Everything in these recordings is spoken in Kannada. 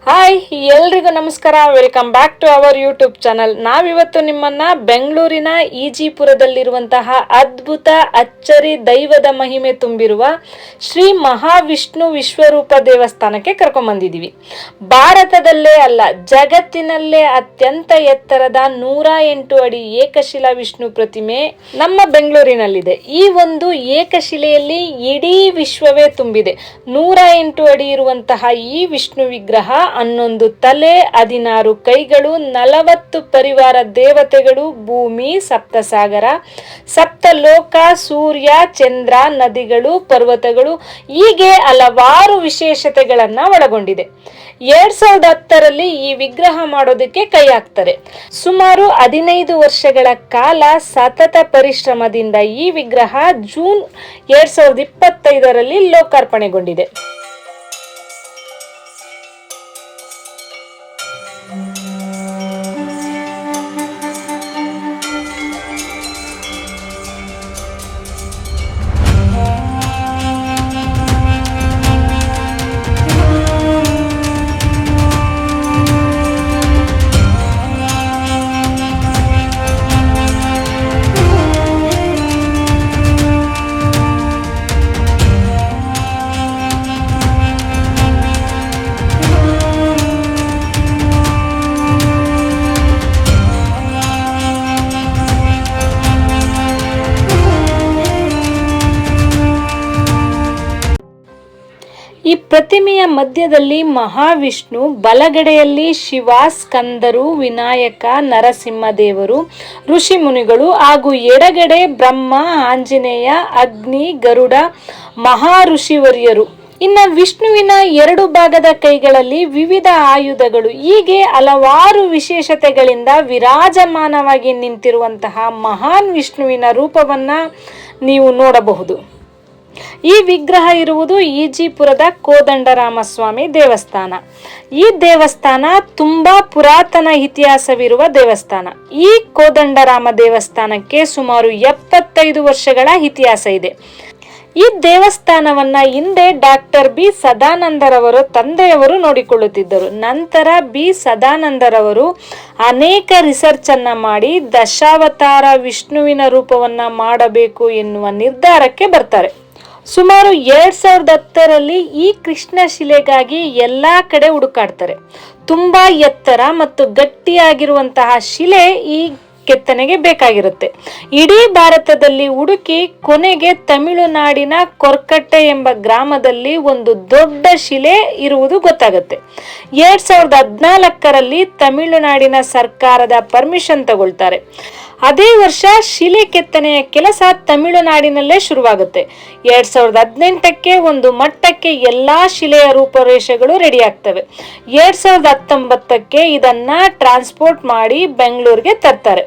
ಹಾಯ್ ಎಲ್ರಿಗೂ ನಮಸ್ಕಾರ. Welcome back to our YouTube channel. ನಾವಿವತ್ತು ನಿಮ್ಮನ್ನ ಬೆಂಗಳೂರಿನ ಈಜಿಪುರದಲ್ಲಿರುವಂತಹ ಅದ್ಭುತ ಅಚ್ಚರಿ ದೈವದ ಮಹಿಮೆ ತುಂಬಿರುವ ಶ್ರೀ ಮಹಾವಿಷ್ಣು ವಿಶ್ವರೂಪ ದೇವಸ್ಥಾನಕ್ಕೆ ಕರ್ಕೊಂಡ್ಬಂದಿದ್ದೀವಿ. ಭಾರತದಲ್ಲೇ ಅಲ್ಲ, ಜಗತ್ತಿನಲ್ಲೇ ಅತ್ಯಂತ ಎತ್ತರದ 108 ಅಡಿ ಏಕಶಿಲಾ ವಿಷ್ಣು ಪ್ರತಿಮೆ ನಮ್ಮ ಬೆಂಗಳೂರಿನಲ್ಲಿದೆ. ಈ ಒಂದು ಏಕಶಿಲೆಯಲ್ಲಿ ಇಡೀ ವಿಶ್ವವೇ ತುಂಬಿದೆ. 108 ಅಡಿ ಇರುವಂತಹ ಈ ವಿಷ್ಣು ವಿಗ್ರಹ 11 ತಲೆ, 16 ಕೈಗಳು, 40 ಪರಿವಾರ ದೇವತೆಗಳು, ಭೂಮಿ, ಸಪ್ತಸಾಗರ, ಸಪ್ತಲೋಕ, ಸೂರ್ಯ, ಚಂದ್ರ, ನದಿಗಳು, ಪರ್ವತಗಳು ಹೀಗೆ ಹಲವಾರು ವಿಶೇಷತೆಗಳನ್ನ ಒಳಗೊಂಡಿದೆ. 2010ರಲ್ಲಿ ಈ ವಿಗ್ರಹ ಮಾಡೋದಕ್ಕೆ ಕೈ ಹಾಕ್ತಾರೆ. ಸುಮಾರು 15 ವರ್ಷಗಳ ಕಾಲ ಸತತ ಪರಿಶ್ರಮದಿಂದ ಈ ವಿಗ್ರಹ ಜೂನ್ 2025ರಲ್ಲಿ ಲೋಕಾರ್ಪಣೆಗೊಂಡಿದೆ. ಈ ಪ್ರತಿಮೆಯ ಮಧ್ಯದಲ್ಲಿ ಮಹಾವಿಷ್ಣು, ಬಲಗಡೆಯಲ್ಲಿ ಶಿವ, ಸ್ಕಂದರು, ವಿನಾಯಕ, ನರಸಿಂಹದೇವರು, ಋಷಿ ಮುನಿಗಳು ಹಾಗೂ ಎಡಗಡೆ ಬ್ರಹ್ಮ, ಆಂಜನೇಯ, ಅಗ್ನಿ, ಗರುಡ, ಮಹಾಋಷಿವರ್ಯರು. ಇನ್ನು ವಿಷ್ಣುವಿನ 2 ಭಾಗದ ಕೈಗಳಲ್ಲಿ ವಿವಿಧ ಆಯುಧಗಳು. ಹೀಗೆ ಹಲವಾರು ವಿಶೇಷತೆಗಳಿಂದ ವಿರಾಜಮಾನವಾಗಿ ನಿಂತಿರುವಂತಹ ಮಹಾನ್ ವಿಷ್ಣುವಿನ ರೂಪವನ್ನ ನೀವು ನೋಡಬಹುದು. ಈ ವಿಗ್ರಹ ಇರುವುದು ಈಜಿಪುರದ ಕೋದಂಡರಾಮಸ್ವಾಮಿ ದೇವಸ್ಥಾನ. ಈ ದೇವಸ್ಥಾನ ತುಂಬಾ ಪುರಾತನ ಇತಿಹಾಸವಿರುವ ದೇವಸ್ಥಾನ. ಈ ಕೋದಂಡರಾಮ ದೇವಸ್ಥಾನಕ್ಕೆ ಸುಮಾರು 75 ವರ್ಷಗಳ ಇತಿಹಾಸ ಇದೆ. ಈ ದೇವಸ್ಥಾನವನ್ನ ಹಿಂದೆ ಡಾಕ್ಟರ್ ಬಿ ಸದಾನಂದರವರು ತಂದೆಯವರು ನೋಡಿಕೊಳ್ಳುತ್ತಿದ್ದರು. ನಂತರ ಬಿ ಸದಾನಂದರವರು ಅನೇಕ ರಿಸರ್ಚ್ ಅನ್ನ ಮಾಡಿ ದಶಾವತಾರ ವಿಷ್ಣುವಿನ ರೂಪವನ್ನ ಮಾಡಬೇಕು ಎನ್ನುವ ನಿರ್ಧಾರಕ್ಕೆ ಬರ್ತಾರೆ. ಸುಮಾರು 2010ರಲ್ಲಿ ಈ ಕೃಷ್ಣ ಶಿಲೆಗಾಗಿ ಎಲ್ಲಾ ಕಡೆ ಹುಡುಕಾಡ್ತಾರೆ. ತುಂಬಾ ಎತ್ತರ ಮತ್ತು ಗಟ್ಟಿಯಾಗಿರುವಂತಹ ಶಿಲೆ ಈ ಕೆತ್ತನೆಗೆ ಬೇಕಾಗಿರುತ್ತೆ. ಇಡೀ ಭಾರತದಲ್ಲಿ ಹುಡುಕಿ ಕೊನೆಗೆ ತಮಿಳುನಾಡಿನ ಕೊರ್ಕಟ್ಟೆ ಎಂಬ ಗ್ರಾಮದಲ್ಲಿ ಒಂದು ದೊಡ್ಡ ಶಿಲೆ ಇರುವುದು ಗೊತ್ತಾಗುತ್ತೆ. 2014ರಲ್ಲಿ ತಮಿಳುನಾಡಿನ ಸರ್ಕಾರದ ಪರ್ಮಿಷನ್ ತಗೊಳ್ತಾರೆ. ಅದೇ ವರ್ಷ ಶಿಲೆ ಕೆತ್ತನೆಯ ಕೆಲಸ ತಮಿಳುನಾಡಿನಲ್ಲೇ ಶುರುವಾಗುತ್ತೆ. 2018ಕ್ಕೆ ಒಂದು ಮಟ್ಟಕ್ಕೆ ಎಲ್ಲಾ ಶಿಲೆಯ ರೂಪರೇಷೆಗಳು ರೆಡಿ ಆಗ್ತವೆ. 2019ಕ್ಕೆ ಇದನ್ನ ಟ್ರಾನ್ಸ್ಪೋರ್ಟ್ ಮಾಡಿ ಬೆಂಗಳೂರಿಗೆ ತರ್ತಾರೆ.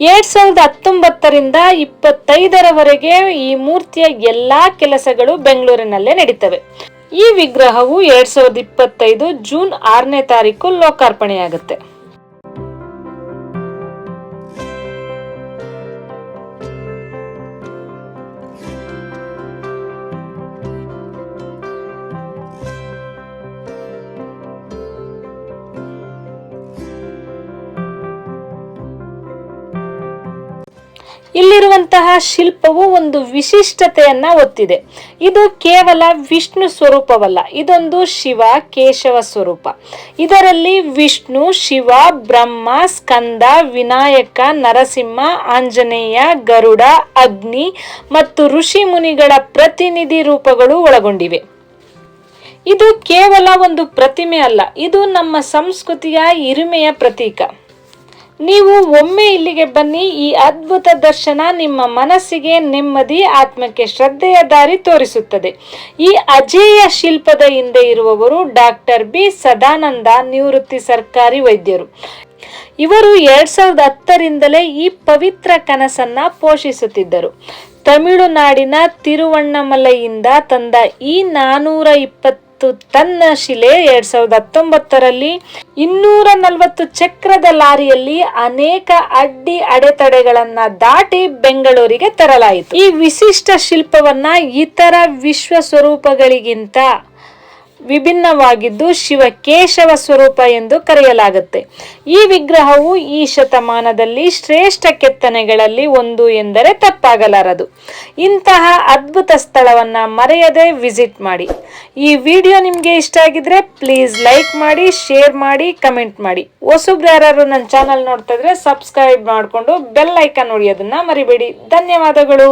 2019ರಿಂದ 25ರವರೆಗೆ ಈ ಮೂರ್ತಿಯ ಎಲ್ಲಾ ಕೆಲಸಗಳು ಬೆಂಗಳೂರಿನಲ್ಲೇ ನಡೀತವೆ. ಈ ವಿಗ್ರಹವು 2025 ಜೂನ್ 6ನೇ ತಾರೀಕು ಲೋಕಾರ್ಪಣೆಯಾಗುತ್ತೆ. ಇಲ್ಲಿರುವಂತಹ ಶಿಲ್ಪವು ಒಂದು ವಿಶಿಷ್ಟತೆಯನ್ನ ಹೊತ್ತಿದೆ. ಇದು ಕೇವಲ ವಿಷ್ಣು ಸ್ವರೂಪವಲ್ಲ, ಇದೊಂದು ಶಿವ ಕೇಶವ ಸ್ವರೂಪ. ಇದರಲ್ಲಿ ವಿಷ್ಣು, ಶಿವ, ಬ್ರಹ್ಮ, ಸ್ಕಂದ, ವಿನಾಯಕ, ನರಸಿಂಹ, ಆಂಜನೇಯ, ಗರುಡ, ಅಗ್ನಿ ಮತ್ತು ಋಷಿ ಮುನಿಗಳ ಪ್ರತಿನಿಧಿ ರೂಪಗಳು ಒಳಗೊಂಡಿವೆ. ಇದು ಕೇವಲ ಒಂದು ಪ್ರತಿಮೆ ಅಲ್ಲ, ಇದು ನಮ್ಮ ಸಂಸ್ಕೃತಿಯ ಹಿರಿಮೆಯ ಪ್ರತೀಕ. ನೀವು ಒಮ್ಮೆ ಇಲ್ಲಿಗೆ ಬನ್ನಿ. ಈ ಅದ್ಭುತ ದರ್ಶನ ನಿಮ್ಮ ಮನಸ್ಸಿಗೆ ನೆಮ್ಮದಿ, ಆತ್ಮಕ್ಕೆ ಶ್ರದ್ಧೆಯ ದಾರಿ ತೋರಿಸುತ್ತದೆ. ಈ ಅಜೇಯ ಶಿಲ್ಪದ ಹಿಂದೆ ಇರುವವರು ಡಾಕ್ಟರ್ ಬಿ ಸದಾನಂದ, ನಿವೃತ್ತಿ ಸರ್ಕಾರಿ ವೈದ್ಯರು. ಇವರು 2010ರಿಂದಲೇ ಈ ಪವಿತ್ರ ಕನಸನ್ನ ಪೋಷಿಸುತ್ತಿದ್ದರು. ತಮಿಳುನಾಡಿನ ತಿರುವಣ್ಣಮಲೈಯಿಂದ ತಂದ ಈ 420 ಟನ್ನ ಶಿಲೆ 2019ರಲ್ಲಿ 240 ಚಕ್ರದ ಲಾರಿಯಲ್ಲಿ ಅನೇಕ ಅಡ್ಡಿ ಅಡೆತಡೆಗಳನ್ನ ದಾಟಿ ಬೆಂಗಳೂರಿಗೆ ತರಲಾಯಿತು. ಈ ವಿಶಿಷ್ಟ ಶಿಲ್ಪವನ್ನ ಇತರ ವಿಶ್ವ ಸ್ವರೂಪಗಳಿಗಿಂತ ವಿಭಿನ್ನವಾಗಿದ್ದು ಶಿವ ಕೇಶವ ಸ್ವರೂಪ ಎಂದು ಕರೆಯಲಾಗುತ್ತೆ. ಈ ವಿಗ್ರಹವು ಈ ಶತಮಾನದಲ್ಲಿ ಶ್ರೇಷ್ಠ ಕೆತ್ತನೆಗಳಲ್ಲಿ ಒಂದು ಎಂದರೆ ತಪ್ಪಾಗಲಾರದು. ಇಂತಹ ಅದ್ಭುತ ಸ್ಥಳವನ್ನ ಮರೆಯದೆ ವಿಸಿಟ್ ಮಾಡಿ. ಈ ವಿಡಿಯೋ ನಿಮಗೆ ಇಷ್ಟ ಆಗಿದ್ರೆ ಪ್ಲೀಸ್ ಲೈಕ್ ಮಾಡಿ, ಶೇರ್ ಮಾಡಿ, ಕಮೆಂಟ್ ಮಾಡಿ. ಹೊಸಬ್ರು ಯಾರು ನನ್ನ ಚಾನಲ್ ನೋಡ್ತಾ ಇದ್ರೆ ಸಬ್ಸ್ಕ್ರೈಬ್ ಮಾಡಿಕೊಂಡು ಬೆಲ್ ಐಕಾನ್ ಹೊಡೆಯೋದನ್ನ ಮರಿಬೇಡಿ. ಧನ್ಯವಾದಗಳು.